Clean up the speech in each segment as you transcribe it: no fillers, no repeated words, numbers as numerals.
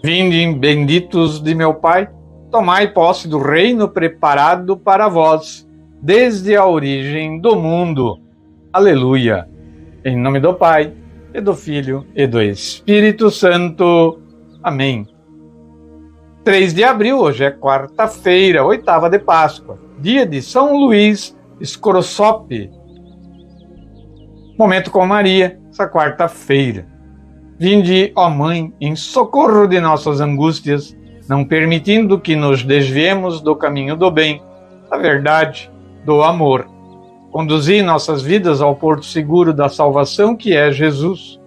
Vinde, benditos de meu Pai, tomai posse do reino preparado para vós, desde a origem do mundo. Aleluia! Em nome do Pai, e do Filho, e do Espírito Santo. Amém. 3 de abril, hoje é quarta-feira, 8ª de Páscoa, dia de São Luís Scrossope. Momento com Maria, essa quarta-feira. Vinde, ó Mãe, em socorro de nossas angústias, não permitindo que nos desviemos do caminho do bem, da verdade, do amor. Conduzi nossas vidas ao porto seguro da salvação, que é Jesus.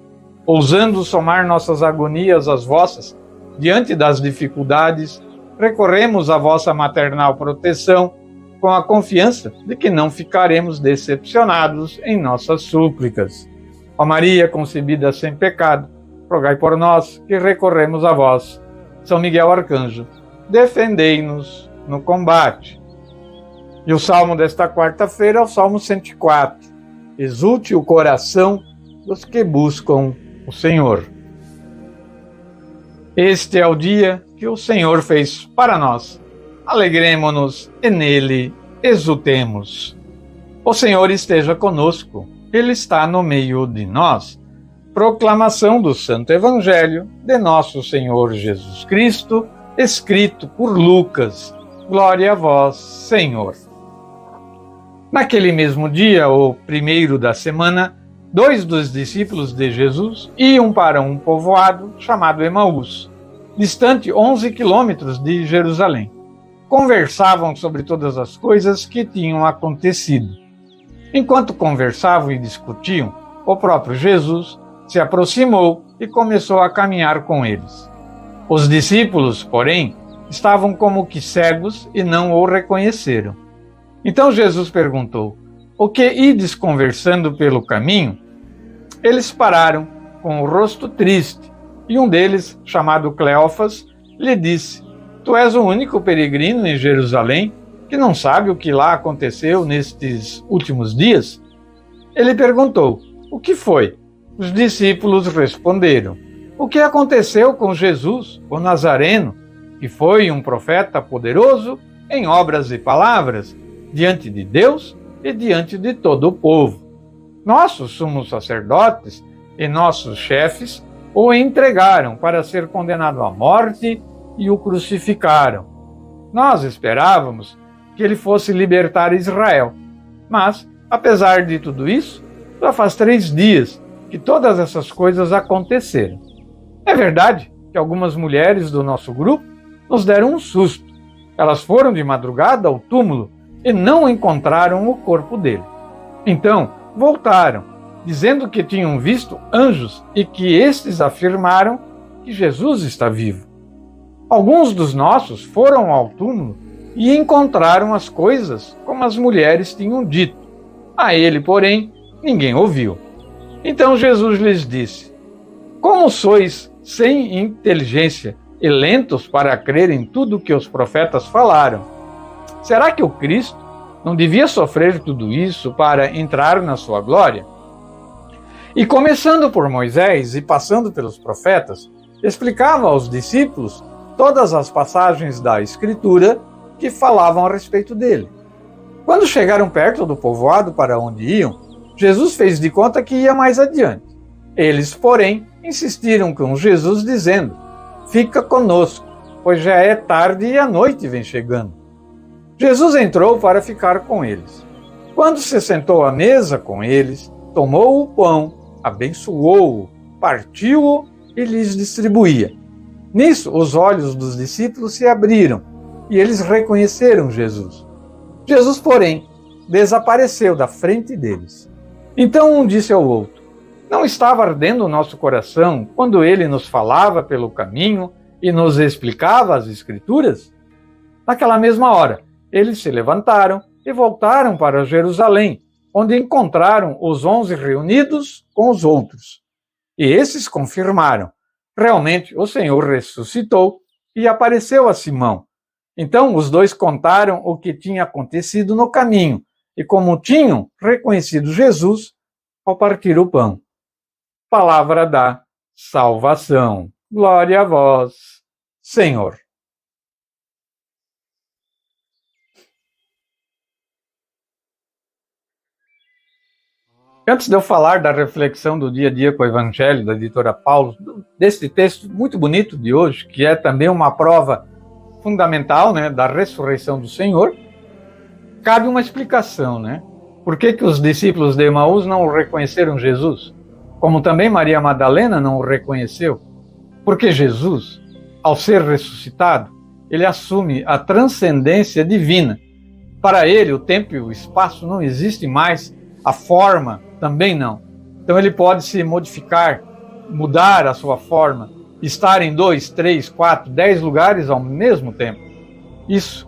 Ousando somar nossas agonias às vossas, diante das dificuldades, recorremos à vossa maternal proteção, com a confiança de que não ficaremos decepcionados em nossas súplicas. Ó Maria, concebida sem pecado, rogai por nós que recorremos a vós. São Miguel Arcanjo, defendei-nos no combate. E o salmo desta quarta-feira é o Salmo 104. Exulte o coração dos que buscam o Senhor. Este é o dia que o Senhor fez para nós. Alegremo-nos e nele exultemos. O Senhor esteja conosco, Ele está no meio de nós. Proclamação do Santo Evangelho de nosso Senhor Jesus Cristo, escrito por Lucas. Glória a vós, Senhor. Naquele mesmo dia, o primeiro da semana, 2 dos discípulos de Jesus iam para um povoado chamado Emaús, distante 11 quilômetros de Jerusalém. Conversavam sobre todas as coisas que tinham acontecido. Enquanto conversavam e discutiam, o próprio Jesus se aproximou e começou a caminhar com eles. Os discípulos, porém, estavam como que cegos e não o reconheceram. Então Jesus perguntou: "O que ides conversando pelo caminho?" Eles pararam, com o rosto triste, e um deles, chamado Cleófas, lhe disse: "Tu és o único peregrino em Jerusalém que não sabe o que lá aconteceu nestes últimos dias?" Ele perguntou: "O que foi?" Os discípulos responderam: "O que aconteceu com Jesus, o Nazareno, que foi um profeta poderoso em obras e palavras, diante de Deus e diante de todo o povo. Nossos sumos sacerdotes e nossos chefes o entregaram para ser condenado à morte e o crucificaram. Nós esperávamos que ele fosse libertar Israel, mas, apesar de tudo isso, já faz 3 dias que todas essas coisas aconteceram. É verdade que algumas mulheres do nosso grupo nos deram um susto. Elas foram de madrugada ao túmulo e não encontraram o corpo dele. Então, voltaram, dizendo que tinham visto anjos e que estes afirmaram que Jesus está vivo. Alguns dos nossos foram ao túmulo e encontraram as coisas como as mulheres tinham dito. A ele, porém, ninguém ouviu. Então Jesus lhes disse: "Como sois sem inteligência e lentos para crer em tudo que os profetas falaram? Será que o Cristo não devia sofrer tudo isso para entrar na sua glória?" E começando por Moisés e passando pelos profetas, explicava aos discípulos todas as passagens da Escritura que falavam a respeito dele. Quando chegaram perto do povoado para onde iam, Jesus fez de conta que ia mais adiante. Eles, porém, insistiram com Jesus, dizendo: "Fica conosco, pois já é tarde e a noite vem chegando." Jesus entrou para ficar com eles. Quando se sentou à mesa com eles, tomou o pão, abençoou-o, partiu-o e lhes distribuía. Nisso, os olhos dos discípulos se abriram e eles reconheceram Jesus. Jesus, porém, desapareceu da frente deles. Então um disse ao outro: "Não estava ardendo o nosso coração quando ele nos falava pelo caminho e nos explicava as Escrituras?" Naquela mesma hora, eles se levantaram e voltaram para Jerusalém, onde encontraram os 11 reunidos com os outros. E esses confirmaram: realmente o Senhor ressuscitou e apareceu a Simão. Então os dois contaram o que tinha acontecido no caminho e como tinham reconhecido Jesus ao partir o pão. Palavra da salvação. Glória a vós, Senhor. Antes de eu falar da reflexão do dia a dia com o Evangelho, da editora Paulo, desse texto muito bonito de hoje, que é também uma prova fundamental, né, da ressurreição do Senhor, cabe uma explicação, né? Por que os discípulos de Emaús não reconheceram Jesus? Como também Maria Madalena não o reconheceu? Porque Jesus, ao ser ressuscitado, ele assume a transcendência divina. Para ele, o tempo e o espaço não existem mais, a forma também não. Então ele pode se modificar, mudar a sua forma, estar em 2, 3, 4, 10 lugares ao mesmo tempo. Isso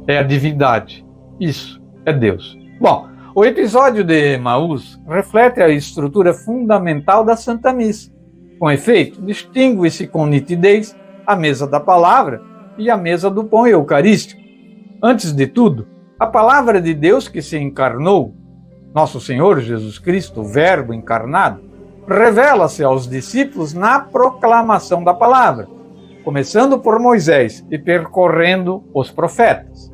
é a divindade. Isso é Deus. Bom, o episódio de Emaús reflete a estrutura fundamental da Santa Missa. Com efeito, distingue-se com nitidez a mesa da palavra e a mesa do pão eucarístico. Antes de tudo, a palavra de Deus que se encarnou, nosso Senhor Jesus Cristo, o Verbo encarnado, revela-se aos discípulos na proclamação da palavra, começando por Moisés e percorrendo os profetas.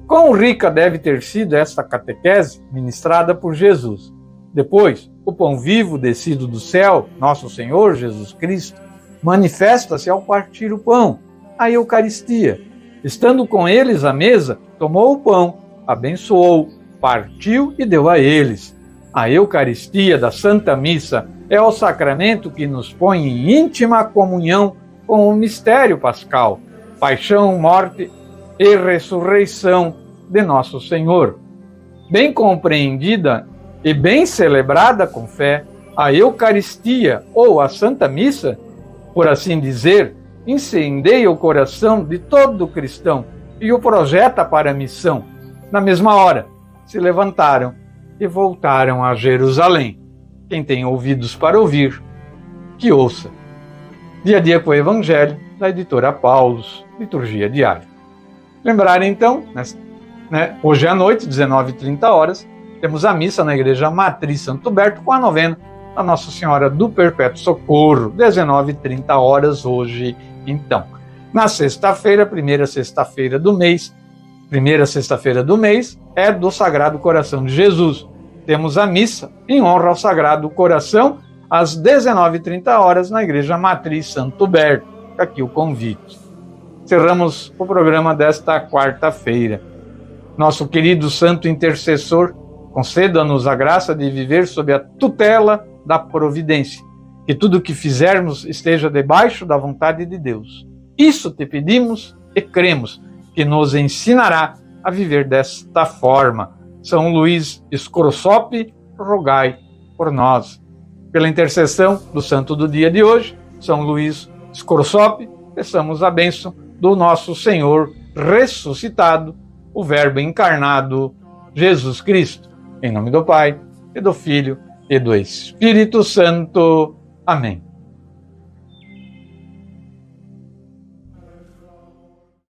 Quão rica deve ter sido esta catequese ministrada por Jesus. Depois, o pão vivo descido do céu, nosso Senhor Jesus Cristo, manifesta-se ao partir o pão, a Eucaristia. Estando com eles à mesa, tomou o pão, abençoou, partiu e deu a eles. A Eucaristia da Santa Missa é o sacramento que nos põe em íntima comunhão com o mistério pascal, paixão, morte e ressurreição de nosso Senhor. Bem compreendida e bem celebrada com fé, a Eucaristia ou a Santa Missa, por assim dizer, incendeia o coração de todo cristão e o projeta para a missão. Na mesma hora, se levantaram e voltaram a Jerusalém. Quem tem ouvidos para ouvir, que ouça. Dia a dia com o Evangelho, da editora Paulo, liturgia diária. Lembrar então, hoje à noite, 19h30, temos a missa na Igreja Matriz Santo Berto com a novena da Nossa Senhora do Perpétuo Socorro, 19h30 hoje, então. Na sexta-feira, primeira sexta-feira do mês é do Sagrado Coração de Jesus. Temos a missa em honra ao Sagrado Coração, às 19h30 na Igreja Matriz Santo Berto. Aqui o convite. Encerramos o programa desta quarta-feira. Nosso querido Santo Intercessor, conceda-nos a graça de viver sob a tutela da providência, que tudo o que fizermos esteja debaixo da vontade de Deus. Isso te pedimos e cremos que nos ensinará a viver desta forma. São Luís Scrossopi, rogai por nós. Pela intercessão do santo do dia de hoje, São Luís Scrossopi, peçamos a bênção do nosso Senhor ressuscitado, o Verbo encarnado, Jesus Cristo. Em nome do Pai, e do Filho, e do Espírito Santo. Amém.